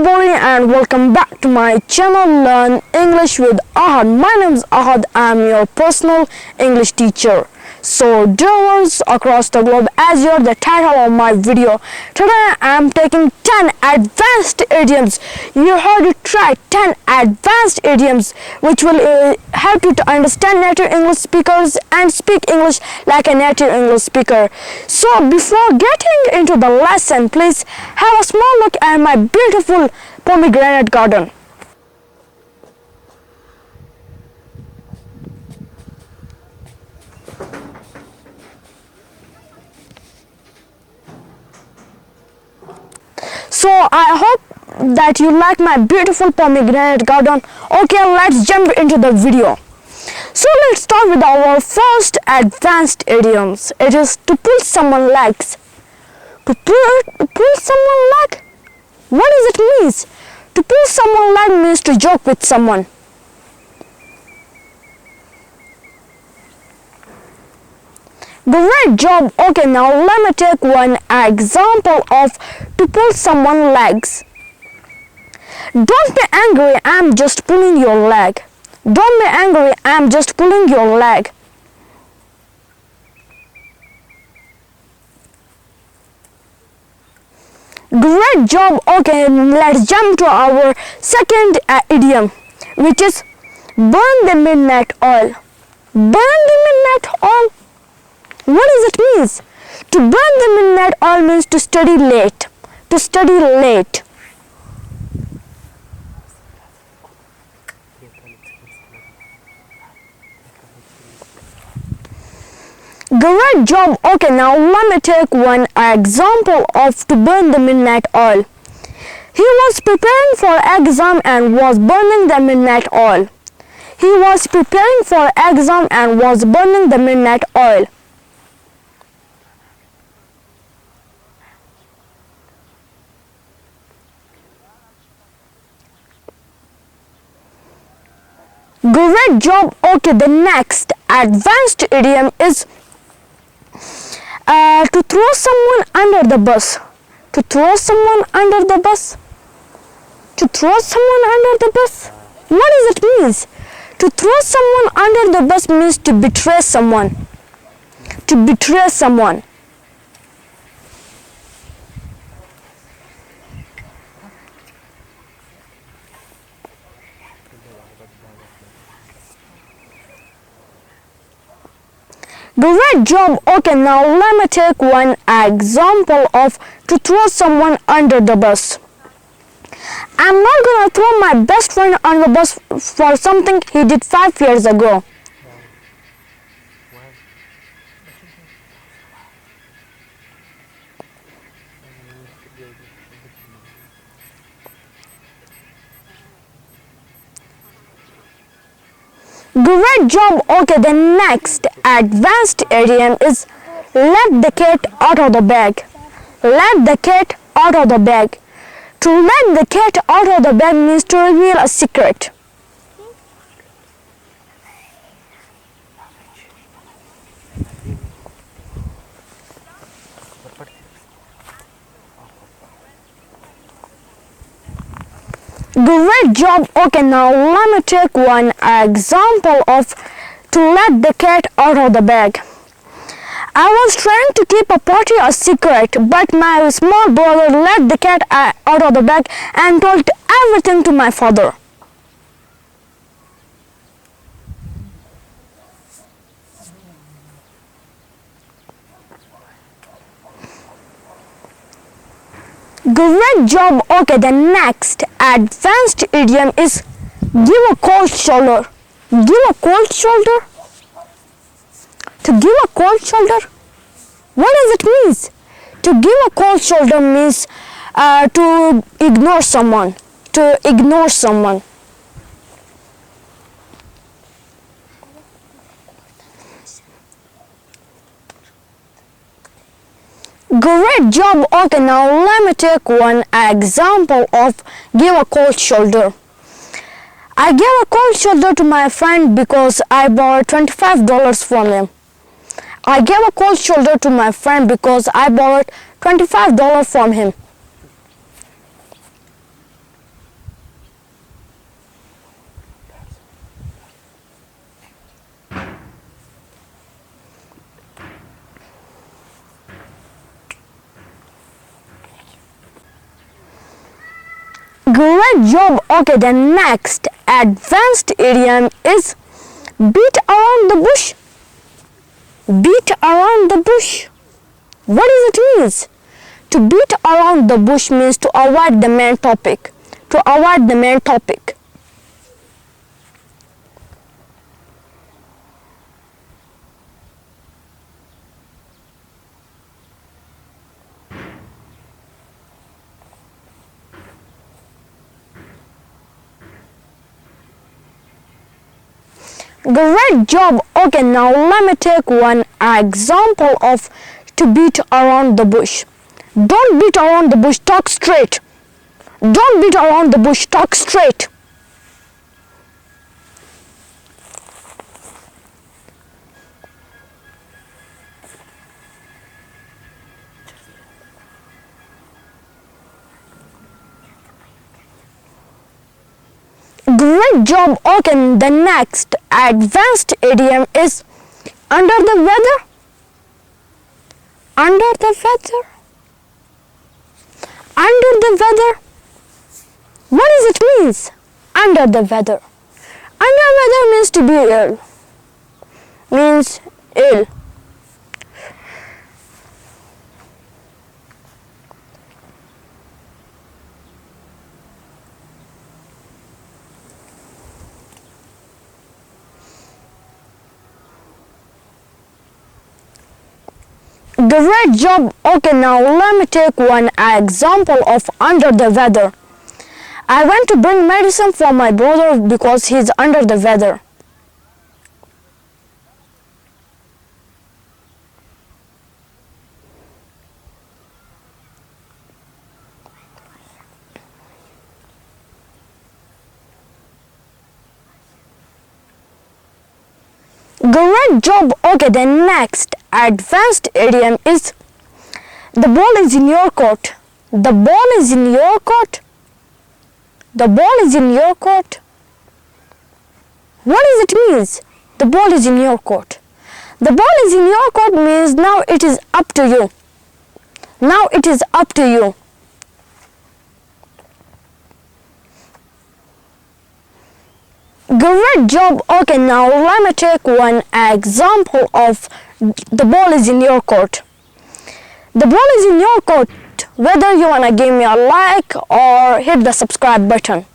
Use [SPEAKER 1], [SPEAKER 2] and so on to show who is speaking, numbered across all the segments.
[SPEAKER 1] everybody and welcome back to my channel Learn English with Ahad. My name is Ahad. I am your personal English teacher. So dear ones across the globe, as you're the title of my video, today I am taking 10 advanced idioms. You heard it right, 10 advanced idioms which will help you to understand native English speakers and speak English like a native English speaker. So before getting into the lesson, please have a small look at my beautiful pomegranate garden. So I hope that you like my beautiful pomegranate garden. Okay, let's jump into the video. So let's start with our first advanced idioms. It is to pull someone's legs. To pull someone's leg? What does it mean? To pull someone's leg means to joke with someone. Great job. Okay, now let me take one example of to pull someone's legs. Don't be angry, I'm just pulling your leg. Don't be angry, I'm just pulling your leg. Great job. Okay, let's jump to our second idiom, which is burn the midnight oil. Burn the midnight oil? What does it mean? To burn the midnight oil means to study late. To study late. Great job. Okay, now let me take one example of to burn the midnight oil. He was preparing for exam and was burning the midnight oil. He was preparing for exam and was burning the midnight oil. Great job. Okay, the next advanced idiom is to throw someone under the bus. To throw someone under the bus. To throw someone under the bus. What does it mean? To throw someone under the bus means to betray someone. To betray someone. Great job. Okay, now let me take one example of to throw someone under the bus. I'm not gonna throw my best friend under the bus for something he did 5 years ago. Great job. Okay, the next advanced idiom is let the cat out of the bag. Let the cat out of the bag. To let the cat out of the bag means to reveal a secret. Great job. Okay, now let me take one example of to let the cat out of the bag. I was trying to keep a party a secret, but my small brother let the cat out of the bag and told everything to my father. Great job. Okay, the next advanced idiom is give a cold shoulder. Give a cold shoulder? To give a cold shoulder? What does it mean? To give a cold shoulder means to ignore someone. To ignore someone. Great job. Okay, now let me take one example of give a cold shoulder. I gave a cold shoulder to my friend because I borrowed $25 from him. I gave a cold shoulder to my friend because I borrowed $25 from him. Great job. Okay, the next advanced idiom is beat around the bush. Beat around the bush. What does it mean? To beat around the bush means to avoid the main topic. To avoid the main topic. Great job. Okay, now let me take one example of to beat around the bush. Don't beat around the bush, talk straight. Don't beat around the bush, talk straight. Great job. Okay, the next advanced idiom is under the weather. Under the weather. Under the weather. What does it mean? Under the weather. Under weather means to be ill. Means ill. Great job. Okay, now let me take one example of under the weather. I went to bring medicine for my brother because he's under the weather. Great job. Okay, the next advanced idiom is the ball is in your court. The ball is in your court. The ball is in your court. What does it mean? The ball is in your court. The ball is in your court means now it is up to you. Now it is up to you. Great job. Okay, now let me take one example of the ball is in your court. The ball is in your court whether you wanna give me a like or hit the subscribe button.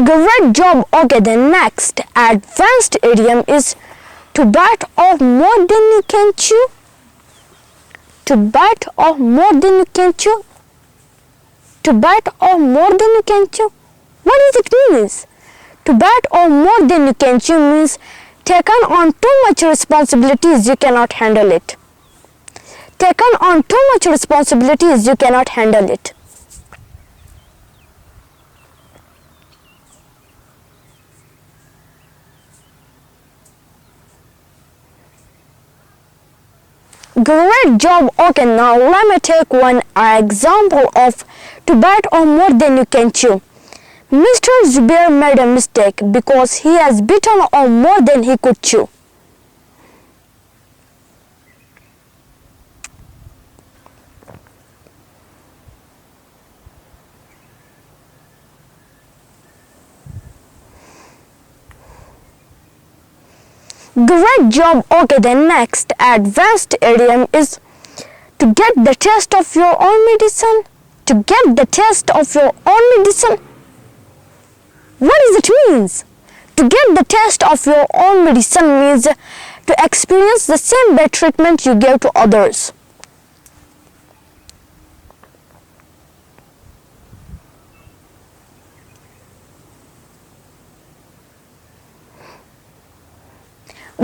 [SPEAKER 1] Great job. Okay, the next advanced idiom is to bite off more than you can chew. To bite off more than you can chew. To bite off more than you can chew. What does it mean? To bite off more than you can chew means taken on too much responsibilities, you cannot handle it. Taken on too much responsibilities, you cannot handle it. Great job. Okay, now let me take one example of to bite off more than you can chew. Mr. Zubair made a mistake because he has bitten off more than he could chew. Great job. Okay, the next advanced idiom is to get the taste of your own medicine. To get the taste of your own medicine. What does it mean? To get the taste of your own medicine means to experience the same bad treatment you gave to others.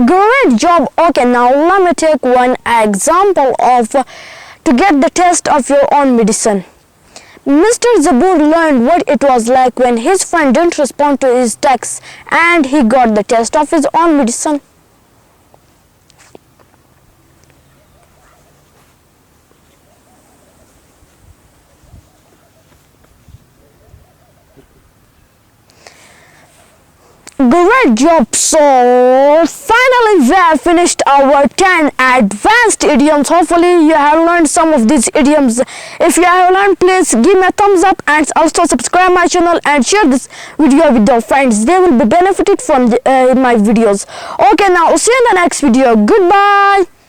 [SPEAKER 1] Great job. Okay, now let me take one example of to get the taste of your own medicine. Mr. Zabur learned what it was like when his friend didn't respond to his text and he got the taste of his own medicine. Great job! So finally we have finished our 10 advanced idioms. Hopefully you have learned some of these idioms. If you have learned, please give me a thumbs up and also subscribe my channel and share this video with your friends. They will be benefited from my videos. Okay, now see you in the next video. Goodbye.